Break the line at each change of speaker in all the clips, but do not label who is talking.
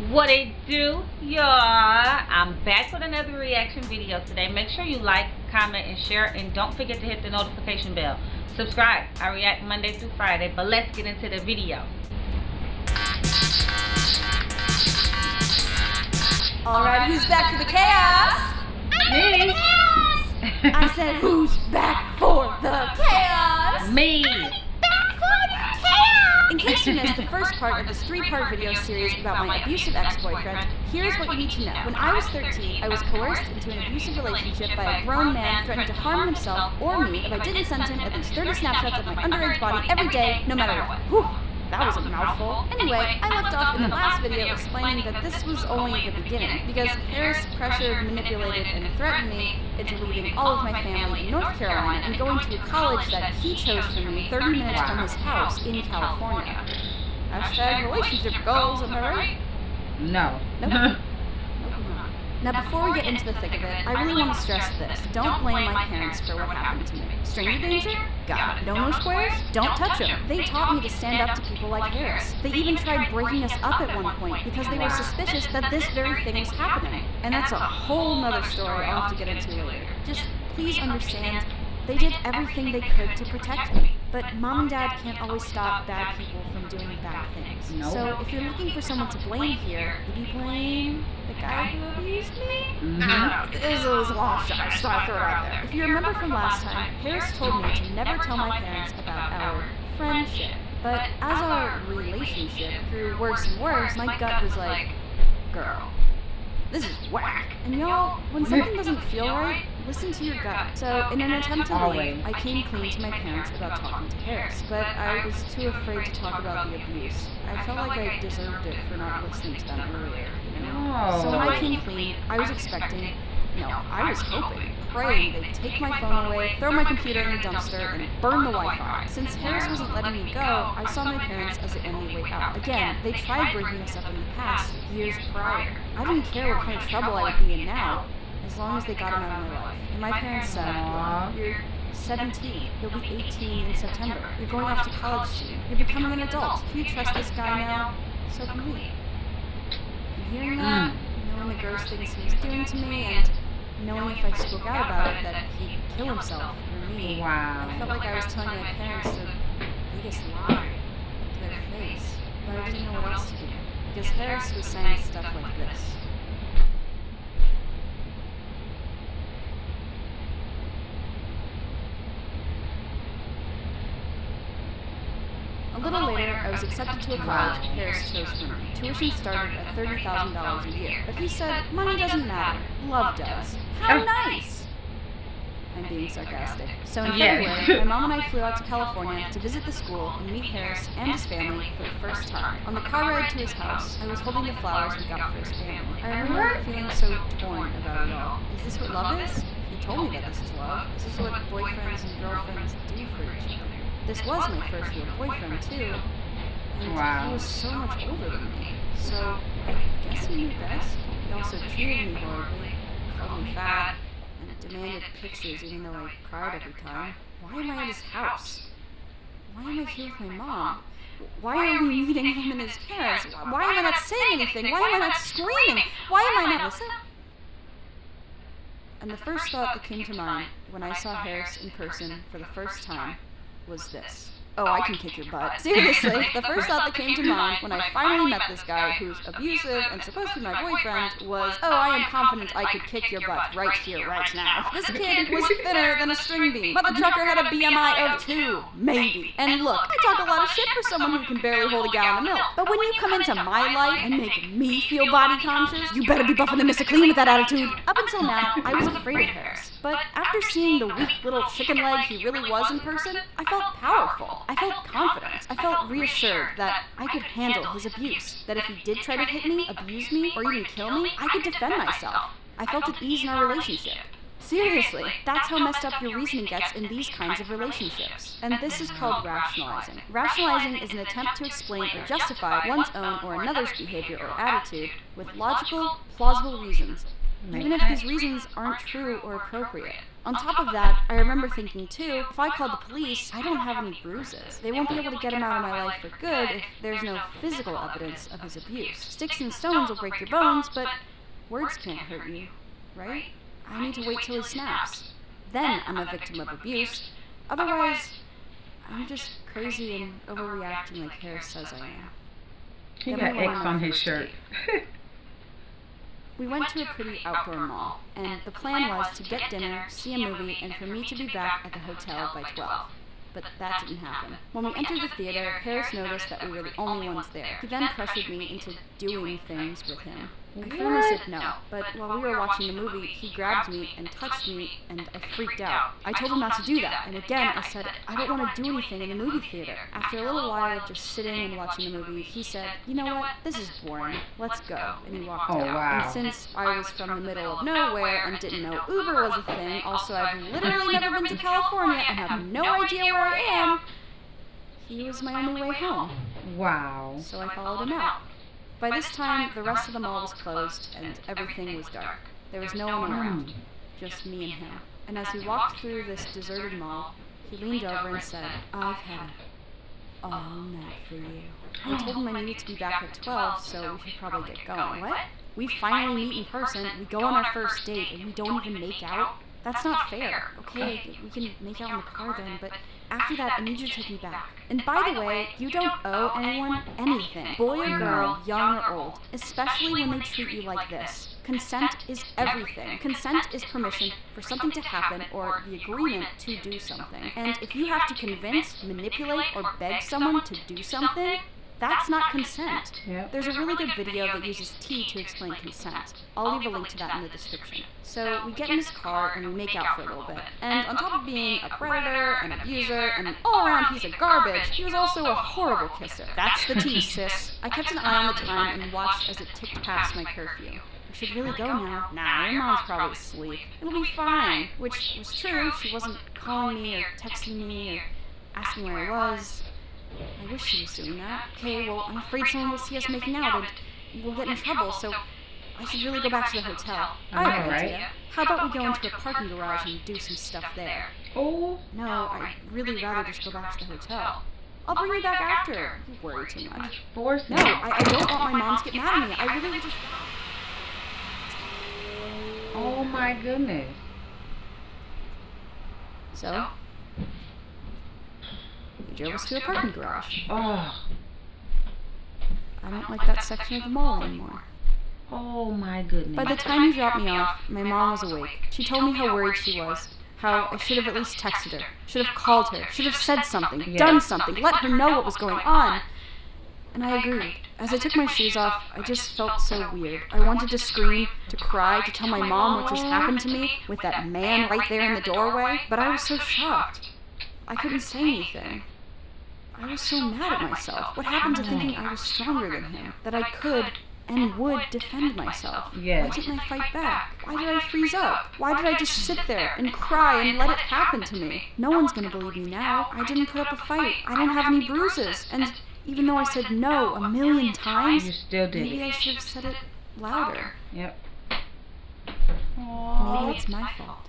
What it do, y'all? I'm back with another reaction video today. Make sure you like, comment, and share, and don't forget to hit the notification bell. Subscribe. I react Monday through Friday, but let's get into the video.
Alright, who's back for the chaos?
Me.
I said, who's back for the chaos?
Me.
In case you missed the first part of this 3-part video series about my abusive ex-boyfriend, here's what you need to know. When I was 13, I was coerced into an abusive relationship by a grown man threatening to harm himself or me if I didn't send him at least 30 snapshots of my underage body every day, no matter what. Whew, that was a mouthful. Anyway, I left off in the last video explaining that this was only the beginning, because Harris pressured, manipulated, and threatened me into leaving all of my family in North Carolina and going to a college that he chose for me 30 minutes from his house in California. Hashtag relationship goals, am I right?
No.
Nope. Now before we get into the thick of it, I really want to stress this. Don't blame my parents for what happened to me. Stranger danger? Got it. No squares? Don't touch them. They taught me to stand up to people like Harris. They even tried breaking us up at one point because they were suspicious that this very thing was happening. And that's a whole nother story I'll have to get into later. Just please understand, they did everything they could to protect me. But mom and dad can't always stop bad people from doing bad things.
Nope.
So if you're looking for someone to blame here, would you blame the guy who abused me? It was a long shot, so I'll throw it out there. If you remember from last time, Harris told me to never tell my parents about our friendship. But as our relationship grew worse and worse, my gut was like, girl, this is whack. And y'all, when something doesn't feel right, listen to your gut. So in an attempt to leave, I came clean to my parents about talking to Harris, but I was too afraid to talk about the abuse. I felt like I deserved it for not listening to them earlier, you know? So when I came clean, I was expecting, no, I was hoping, praying they'd take my phone away, throw my computer in the dumpster, and burn the Wi-Fi. Since Harris wasn't letting me go, I saw my parents as the only way out. Again, they tried breaking us up in the past, years prior. I didn't care what kind of trouble I would be in now, as long as they got him out of my life. And my parents said, look, you're 17, you'll be 18 in September, you're going off to college soon, you're becoming an adult. If you trust this guy now, so can we. And hearing that, knowing the gross things he was doing to me, and knowing if I spoke out about it that he'd kill himself for me, I felt like I was telling my parents the biggest lie to their face. But I didn't know what else to do, because Harris was saying stuff like this. A little later, I was accepted to a college Harris chose for me. Tuition started at $30,000 a year, but he said, money doesn't matter, love does. How nice! I'm being sarcastic. So in February, my mom and I flew out to California to visit the school and meet Harris and his family for the first time. On the car ride to his house, I was holding the flowers we got for his family. I remember feeling so torn about it all. Is this what love is? He told me that this is love. This is what boyfriends and girlfriends do for each other. This was my first real boyfriend, too, and he was so much older than me, so I guess he knew best. He also treated me horribly, called me fat, and demanded pictures even though I cried every time. Why am I at his house? Why am I here with my mom? Why are we meeting him and his parents? Why am I not saying anything? Why am I not screaming? Why am I not listening? And the first thought that came to mind when I saw Harris in person for the first time was this. Oh, I can kick your butt. Seriously, the first thought that came to mind when I finally met this guy who's abusive and supposed to be my boyfriend was, oh, I am confident I could kick your butt right here, right now. This kid was thinner than a string bean, but the trucker had a BMI of 2, maybe. And look, I talk a lot of shit for someone who can barely hold a gallon of milk. But when you come into my life and make me feel body conscious, you better be buffing and Mr. Clean with that attitude. Up until now, I was afraid of Harris. But after seeing the weak little chicken leg he really was in person, I felt powerful. I felt confident. I felt reassured that I could handle his abuse, that if he did try to hit me, abuse me, or even kill me, I could defend myself. I felt at ease in our relationship. Seriously, that's how messed up your reasoning gets in these kinds of relationships. And this is called rationalizing. Rationalizing is an attempt to explain or justify one's own or another's behavior or attitude with logical, plausible reasons, even if these reasons aren't true or appropriate. On top of that, I remember thinking too, if I call the police, I don't have any bruises. They won't be able to get him out of my life for good if there's no physical evidence of his abuse. Sticks and stones will break your bones, but words can't hurt you, right? I need to wait till he snaps. Then I'm a victim of abuse. Otherwise, I'm just crazy and overreacting like Harris says I am.
He got X on his shirt.
We went to a pretty outdoor mall, and the plan was to get dinner, see a movie, and for me to be back at the hotel by 12. But that didn't happen. When we entered the theater, Harris noticed that we were the only ones there. He then pressured me into doing things with him. I firmly said no, but while we were watching the movie, he grabbed me and touched me, and I freaked out. I told him not to do that, and again I said, I don't want to do anything in the movie theater. After a little while of just sitting and watching the movie, he said, you know what, this is boring, let's go, and he walked out.
Wow.
And since I was from the middle of nowhere and didn't know Uber was a thing, also I've literally never been to California and have no idea where I am, he was my only way home.
Wow.
So I followed him out. By this time, the rest of the mall was closed, and everything was dark. There was no one around, just me and him. And as we walked through this deserted mall, he leaned over and said, I've had it all night for you. I told him I needed to be back at 12, so we should probably get going. What? We finally meet in person, we go on our first date, and we don't even make out? That's not fair. Okay, we can make out in the car then, but after that, I need you to take me back. And by the way, you don't owe anyone anything, boy or girl, young or old, especially when they treat you like this. Consent is everything. Consent is permission for something to happen or the agreement to do something. And if you have to convince, manipulate, or beg someone to do something, that's not consent.
Yep.
There's a really good video that uses T to explain consent. I'll leave a link to that in the description. So we get in his car and we make out for a little bit. And on top of being a predator, an abuser, and an all-around piece of garbage, he was also a horrible kisser. That's the T, sis. I kept an eye on the time and watched as it ticked past my curfew. I should really go now. Nah, your mom's probably asleep. It'll be fine. Which was true. She wasn't calling me or texting me or asking where I was. I wish she was doing that. Okay, well, I'm afraid someone will see us making out and we'll get in trouble, so I should really go back to the hotel. I have an idea. How about we go into a parking garage and do some stuff there?
Oh.
No, I'd really rather just go back to the hotel. I'll bring you back after. You worry too much.
Force
No, I don't want my mom to get mad at me. I really just...
Oh my goodness.
So? He drove us to a parking garage.
Oh.
I don't like that section of the mall anymore.
Oh my goodness.
By the time he dropped me off, my mom was awake. She told me how worried she was, how I should have at least texted her, should have called her, should have said something, done something, let her know what was going on. And I agreed. As I took my shoes off, I just felt so weird. I wanted to scream, to cry, to tell my mom what just happened to me with that man right there in the doorway, but I was so shocked. I couldn't say anything. I was so mad at myself. What happened to thinking I was stronger than him? That I could and would defend myself?
Yes.
Why didn't I fight back? Why did I freeze up? Why did I just sit there and cry and let it happen to me? No one's gonna believe me now. I didn't put up a fight. I don't have any bruises. And even though I said no a million times,
you still did.
Maybe I should have said it louder.
Yep.
Maybe it's my fault.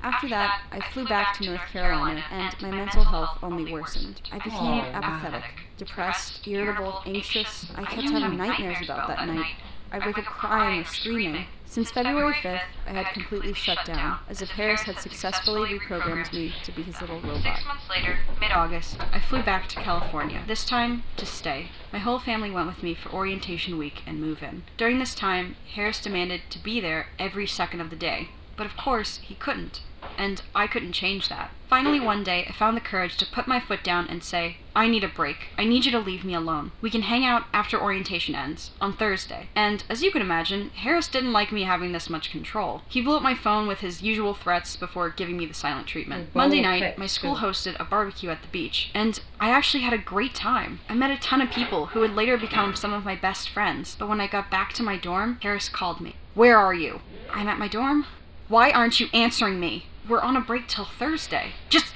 After that, I flew back to North Carolina, and my mental health only worsened. I became apathetic, depressed, irritable, anxious. I kept having nightmares about that night. I'd wake up crying or screaming. Since February 5th, I had completely shut down, as if Harris had successfully reprogrammed me to be his little robot.
6 months later,
Mid-August, I flew back to California, this time to stay. My whole family went with me for orientation week and move-in. During this time, Harris demanded to be there every second of the day. But of course, he couldn't. And I couldn't change that. Finally, one day, I found the courage to put my foot down and say, I need a break. I need you to leave me alone. We can hang out after orientation ends, on Thursday. And as you can imagine, Harris didn't like me having this much control. He blew up my phone with his usual threats before giving me the silent treatment. Monday night, my school hosted a barbecue at the beach, and I actually had a great time. I met a ton of people who would later become some of my best friends, but when I got back to my dorm, Harris called me. Where are you? I'm at my dorm. Why aren't you answering me? We're on a break till Thursday. Just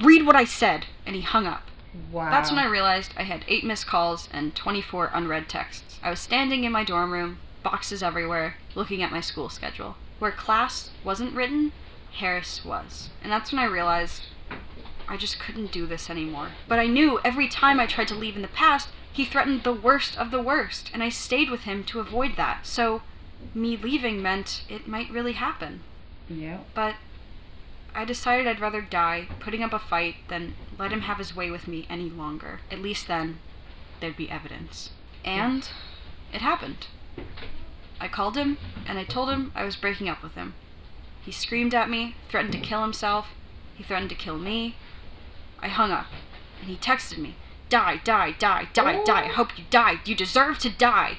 read what I said. And he hung up.
Wow.
That's when I realized I had 8 missed calls and 24 unread texts. I was standing in my dorm room, boxes everywhere, looking at my school schedule. Where class wasn't written, Harris was. And that's when I realized I just couldn't do this anymore. But I knew every time I tried to leave in the past, he threatened the worst of the worst, and I stayed with him to avoid that. So me leaving meant it might really happen.
Yeah.
But I decided I'd rather die putting up a fight than let him have his way with me any longer. At least then, there'd be evidence. And it happened. I called him, and I told him I was breaking up with him. He screamed at me, threatened to kill himself. He threatened to kill me. I hung up, and he texted me, "Die, die, die, die, die. I hope you die. You deserve to die."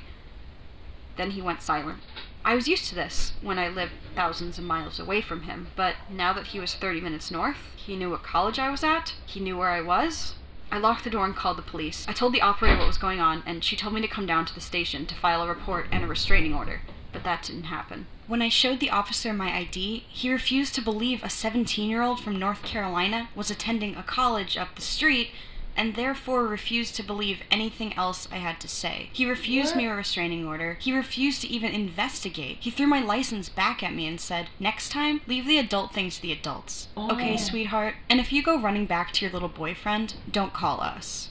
Then he went silent. I was used to this when I lived thousands of miles away from him, but now that he was 30 minutes north, he knew what college I was at, he knew where I was. I locked the door and called the police. I told the operator what was going on, and she told me to come down to the station to file a report and a restraining order, but that didn't happen. When I showed the officer my ID, he refused to believe a 17-year-old from North Carolina was attending a college up the street, and therefore refused to believe anything else I had to say. He refused me a restraining order. He refused to even investigate. He threw my license back at me and said, "Next time, leave the adult things to the adults. Okay, sweetheart? And if you go running back to your little boyfriend, don't call us."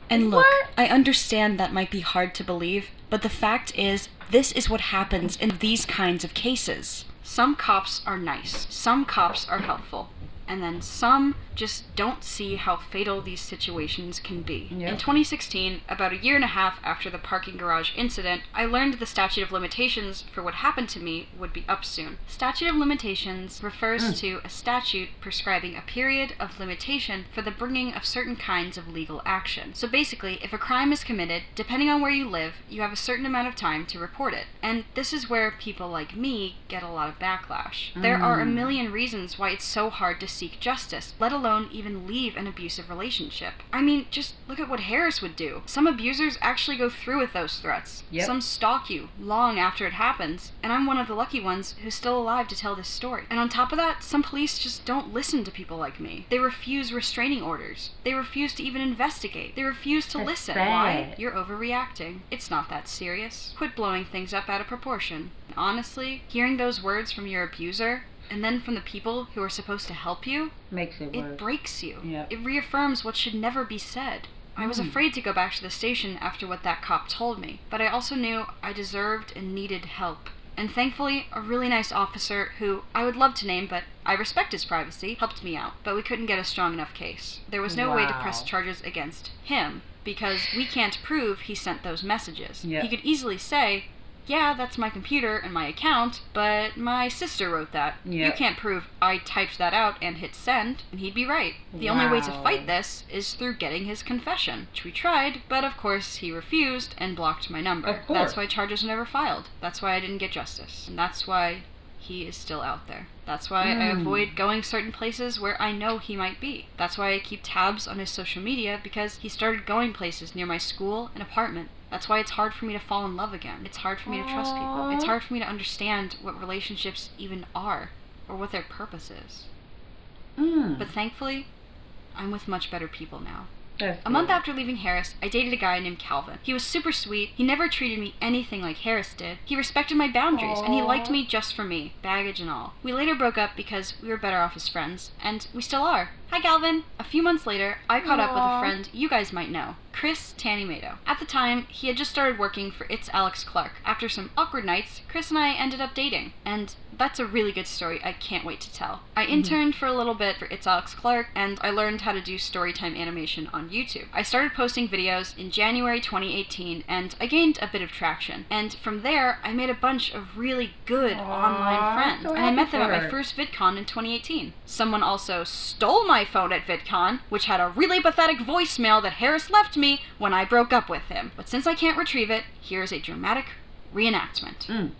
And look, I understand that might be hard to believe, but the fact is, this is what happens in these kinds of cases. Some cops are nice. Some cops are helpful. And then some just don't see how fatal these situations can be. Yep. In 2016, about a year and a half after the parking garage incident, I learned the statute of limitations for what happened to me would be up soon. Statute of limitations refers to a statute prescribing a period of limitation for the bringing of certain kinds of legal action. So basically, if a crime is committed, depending on where you live, you have a certain amount of time to report it. And this is where people like me get a lot of backlash. There are a million reasons why it's so hard to seek justice, let alone even leave an abusive relationship. I mean, just look at what Harris would do. Some abusers actually go through with those threats. Yep. Some stalk you long after it happens, and I'm one of the lucky ones who's still alive to tell this story. And on top of that, some police just don't listen to people like me. They refuse restraining orders. They refuse to even investigate. They refuse to listen.
Bad.
Why? You're overreacting. It's not that serious. Quit blowing things up out of proportion. Honestly, hearing those words from your abuser, and then from the people who are supposed to help you,
makes it worse.
It breaks you.
Yep.
It reaffirms what should never be said. I was afraid to go back to the station after what that cop told me, but I also knew I deserved and needed help. And thankfully, a really nice officer who I would love to name, but I respect his privacy, helped me out. But we couldn't get a strong enough case. There was no way to press charges against him, because we can't prove he sent those messages. Yep. He could easily say, "Yeah, that's my computer and my account, but my sister wrote that." Yep. You can't prove I typed that out and hit send, and he'd be right. The only way to fight this is through getting his confession, which we tried, but of course he refused and blocked my number. That's why charges were never filed. That's why I didn't get justice. And that's why he is still out there. That's why I avoid going certain places where I know he might be. That's why I keep tabs on his social media, because he started going places near my school and apartment. That's why it's hard for me to fall in love again. It's hard for me to trust people. It's hard for me to understand what relationships even are, or what their purpose is. But thankfully, I'm with much better people now. A month after leaving Harris, I dated a guy named Calvin. He was super sweet. He never treated me anything like Harris did. He respected my boundaries, and he liked me just for me, baggage and all. We later broke up because we were better off as friends, and we still are. Hi, Calvin. A few months later, I caught up with a friend you guys might know, Chris Tanimato. At the time, he had just started working for It's Alex Clark. After some awkward nights, Chris and I ended up dating, and that's a really good story I can't wait to tell. I interned for a little bit for It's Alex Clark, and I learned how to do storytime animation on YouTube. I started posting videos in January 2018, and I gained a bit of traction. And from there, I made a bunch of really good online friends, and I met them at my first VidCon in 2018. Someone also stole my phone at VidCon, which had a really pathetic voicemail that Harris left me when I broke up with him. But since I can't retrieve it, here's a dramatic reenactment.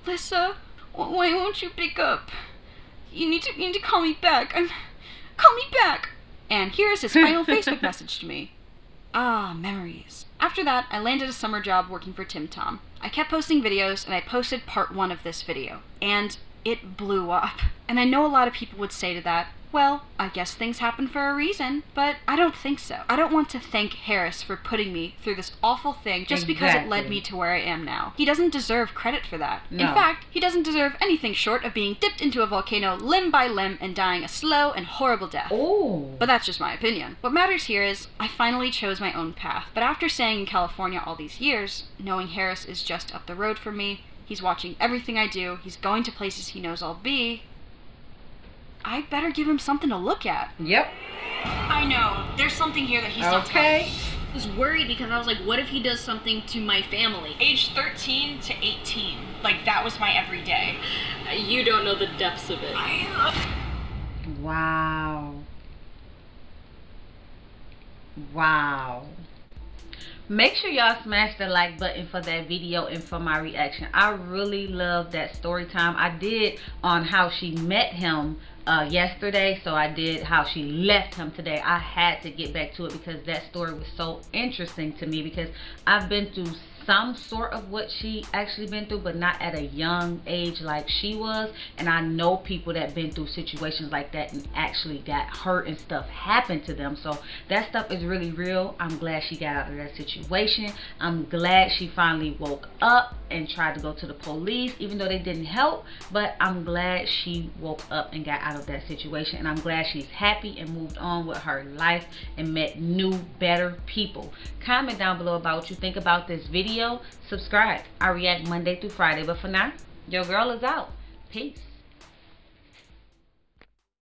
Lissa, why won't you pick up? You need to call me back. Call me back. And here's his final Facebook message to me. Ah, memories. After that, I landed a summer job working for Tim Tom. I kept posting videos, and I posted part 1 of this video. And it blew up. And I know a lot of people would say to that, Well, I guess things happen for a reason, but I don't think so. I don't want to thank Harris for putting me through this awful thing just because it led me to where I am now. He doesn't deserve credit for that. No. In fact, he doesn't deserve anything short of being dipped into a volcano limb by limb and dying a slow and horrible death. Oh. But that's just my opinion. What matters here is I finally chose my own path. But after staying in California all these years, knowing Harris is just up the road from me, he's watching everything I do, he's going to places he knows I'll be, I better give him something to look at.
Yep.
I know. There's something here that he's not telling me. I was worried because I was like, what if he does something to my family?
Age 13 to 18. Like, that was my everyday.
You don't know the depths of it.
Wow. Wow. Make sure y'all smash the like button for that video and for my reaction. I really love that story time. I did on how she met him yesterday, so I did how she left him today. I had to get back to it because that story was so interesting to me, because I've been through some sort of what she actually been through, but not at a young age like she was. And I know people that been through situations like that and actually got hurt and stuff happened to them. So that stuff is really real. I'm glad she got out of that situation. I'm glad she finally woke up and tried to go to the police, even though they didn't help. But I'm glad she woke up and got out of that situation, and I'm glad she's happy and moved on with her life and met new, better people. Comment down below about what you think about this video. Subscribe. I react Monday through Friday, but for now, your girl is out. Peace.